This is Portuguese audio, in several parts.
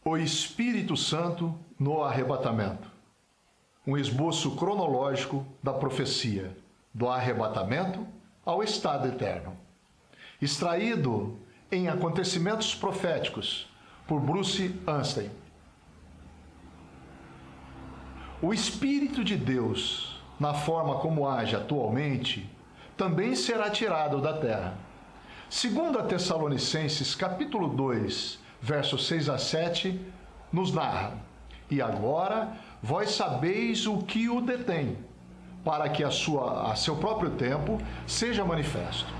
O Espírito Santo no arrebatamento. Um esboço cronológico da profecia, do arrebatamento ao estado eterno. Extraído em Acontecimentos Proféticos, por Bruce Anstey. O Espírito de Deus, na forma como age atualmente, também será tirado da terra. Segundo a Tessalonicenses, capítulo 2, versos 6 a 7, nos narra: E agora vós sabeis o que o detém, para que a seu próprio tempo seja manifesto.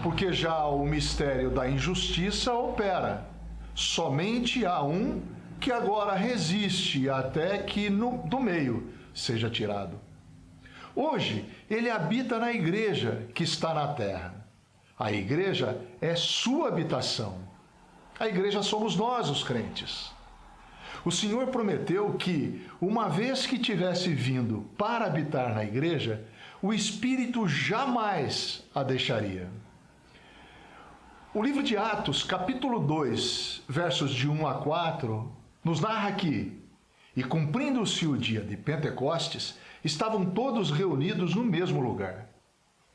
Porque já o mistério da injustiça opera. Somente há um que agora resiste até que do meio seja tirado. Hoje, ele habita na igreja que está na terra. A igreja é sua habitação. A igreja somos nós, os crentes. O Senhor prometeu que, uma vez que tivesse vindo para habitar na igreja, o Espírito jamais a deixaria. O livro de Atos, capítulo 2, versos de 1 a 4, nos narra que, e cumprindo-se o dia de Pentecostes, estavam todos reunidos no mesmo lugar.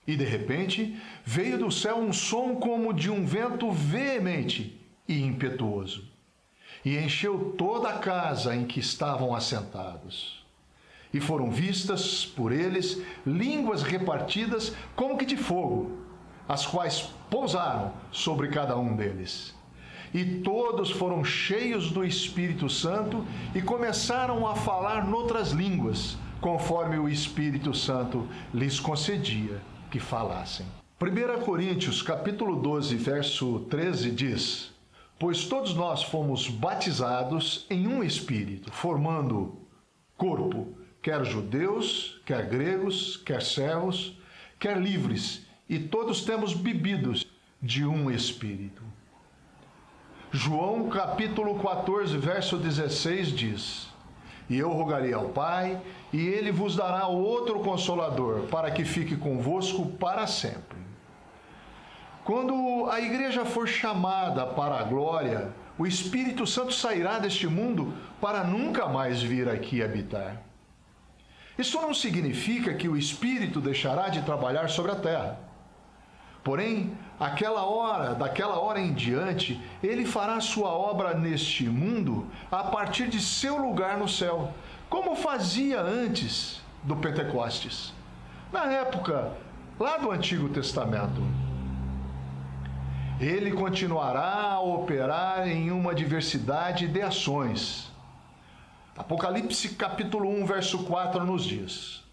E de repente veio do céu um som como de um vento veemente e impetuoso, e encheu toda a casa em que estavam assentados. E foram vistas por eles línguas repartidas como que de fogo, as quais pousaram sobre cada um deles. E todos foram cheios do Espírito Santo e começaram a falar noutras línguas, conforme o Espírito Santo lhes concedia que falassem. 1 Coríntios, capítulo 12, verso 13 diz: Pois todos nós fomos batizados em um Espírito, formando corpo, quer judeus, quer gregos, quer servos, quer livres, e todos temos bebidos de um Espírito. João capítulo 14, verso 16 diz: E eu rogarei ao Pai, e Ele vos dará outro Consolador, para que fique convosco para sempre. Quando a igreja for chamada para a glória, o Espírito Santo sairá deste mundo para nunca mais vir aqui habitar. Isso não significa que o Espírito deixará de trabalhar sobre a terra. Porém, daquela hora em diante, ele fará sua obra neste mundo a partir de seu lugar no céu, como fazia antes do Pentecostes, na época lá do Antigo Testamento. Ele continuará a operar em uma diversidade de ações. Apocalipse capítulo 1, verso 4 nos diz: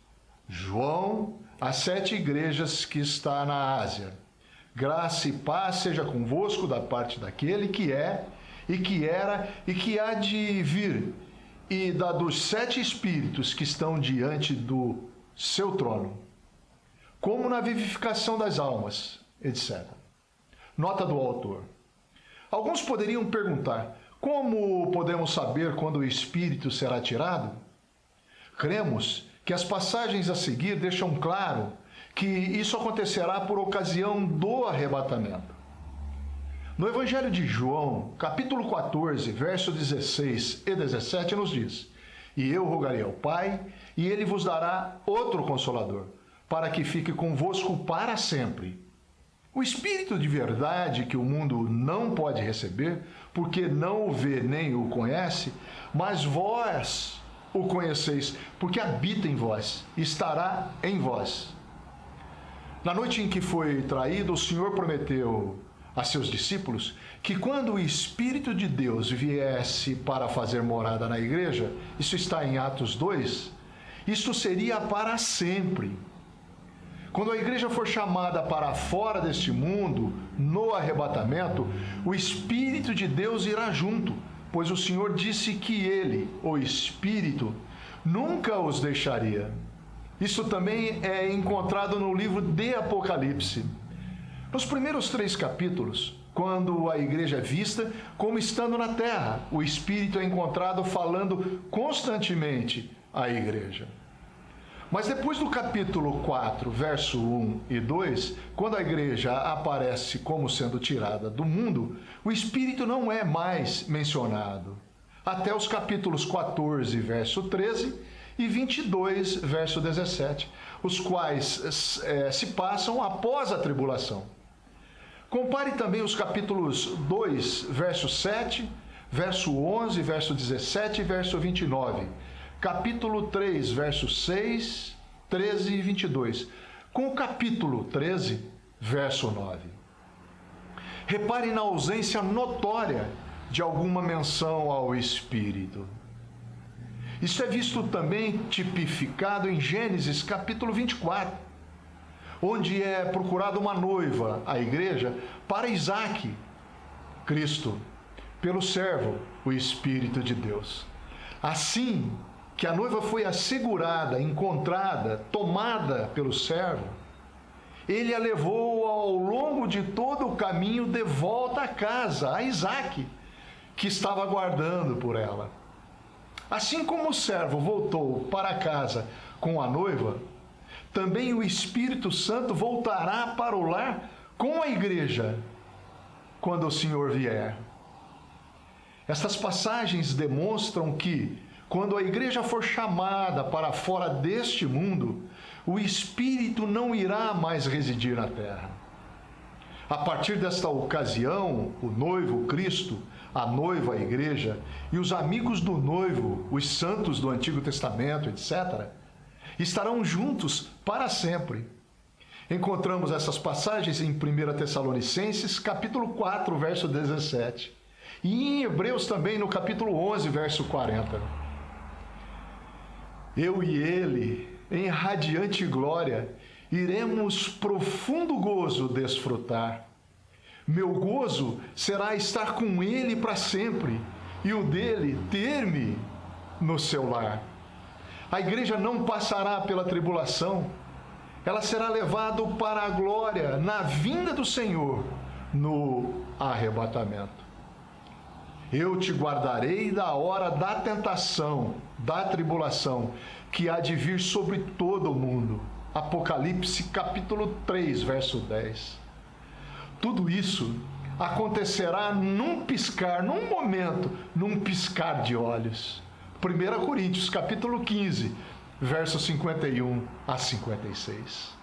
João, às 7 igrejas que está na Ásia: Graça e paz seja convosco da parte daquele que é, e que era, e que há de vir, e da dos 7 espíritos que estão diante do seu trono, como na vivificação das almas, etc. Nota do autor. Alguns poderiam perguntar: como podemos saber quando o Espírito será tirado? Cremos que as passagens a seguir deixam claro que isso acontecerá por ocasião do arrebatamento. No Evangelho de João, capítulo 14, versos 16 e 17, nos diz: E eu rogarei ao Pai, e Ele vos dará outro Consolador, para que fique convosco para sempre. O Espírito de verdade que o mundo não pode receber, porque não o vê nem o conhece, mas vós o conheceis, porque habita em vós, estará em vós. Na noite em que foi traído, o Senhor prometeu a seus discípulos que quando o Espírito de Deus viesse para fazer morada na igreja, isso está em Atos 2, isto seria para sempre. Quando a igreja for chamada para fora deste mundo, no arrebatamento, o Espírito de Deus irá junto, pois o Senhor disse que Ele, o Espírito, nunca os deixaria. Isso também é encontrado no livro de Apocalipse. Nos primeiros 3 capítulos, quando a igreja é vista como estando na terra, o Espírito é encontrado falando constantemente à igreja. Mas depois do capítulo 4, verso 1 e 2, quando a igreja aparece como sendo tirada do mundo, o Espírito não é mais mencionado. até os capítulos 14, verso 13, e 22, verso 17, os quais se passam após a tribulação. Compare também os capítulos 2, verso 7, verso 11, verso 17 e verso 29. Capítulo 3, verso 6, 13 e 22. Com o capítulo 13, verso 9. Repare na ausência notória de alguma menção ao Espírito. Isso é visto também tipificado em Gênesis capítulo 24, onde é procurada uma noiva, a igreja, para Isaque, Cristo, pelo servo, o Espírito de Deus. Assim que a noiva foi assegurada, encontrada, tomada pelo servo, ele a levou ao longo de todo o caminho de volta a casa, a Isaque, que estava aguardando por ela. Assim como o servo voltou para casa com a noiva, também o Espírito Santo voltará para o lar com a igreja, quando o Senhor vier. Estas passagens demonstram que, quando a igreja for chamada para fora deste mundo, o Espírito não irá mais residir na terra. A partir desta ocasião, o noivo, Cristo, a noiva, a igreja, e os amigos do noivo, os santos do Antigo Testamento, etc., estarão juntos para sempre. Encontramos essas passagens em 1 Tessalonicenses, capítulo 4, verso 17. E em Hebreus também, no capítulo 11, verso 40. Eu e ele, em radiante glória, iremos profundo gozo desfrutar. Meu gozo será estar com ele para sempre, e o dele ter-me no seu lar. A igreja não passará pela tribulação, ela será levada para a glória na vinda do Senhor, no arrebatamento. Eu te guardarei da hora da tentação, da tribulação, que há de vir sobre todo o mundo. Apocalipse capítulo 3, verso 10. Tudo isso acontecerá num piscar, num momento, num piscar de olhos. 1 Coríntios capítulo 15, versos 51 a 56.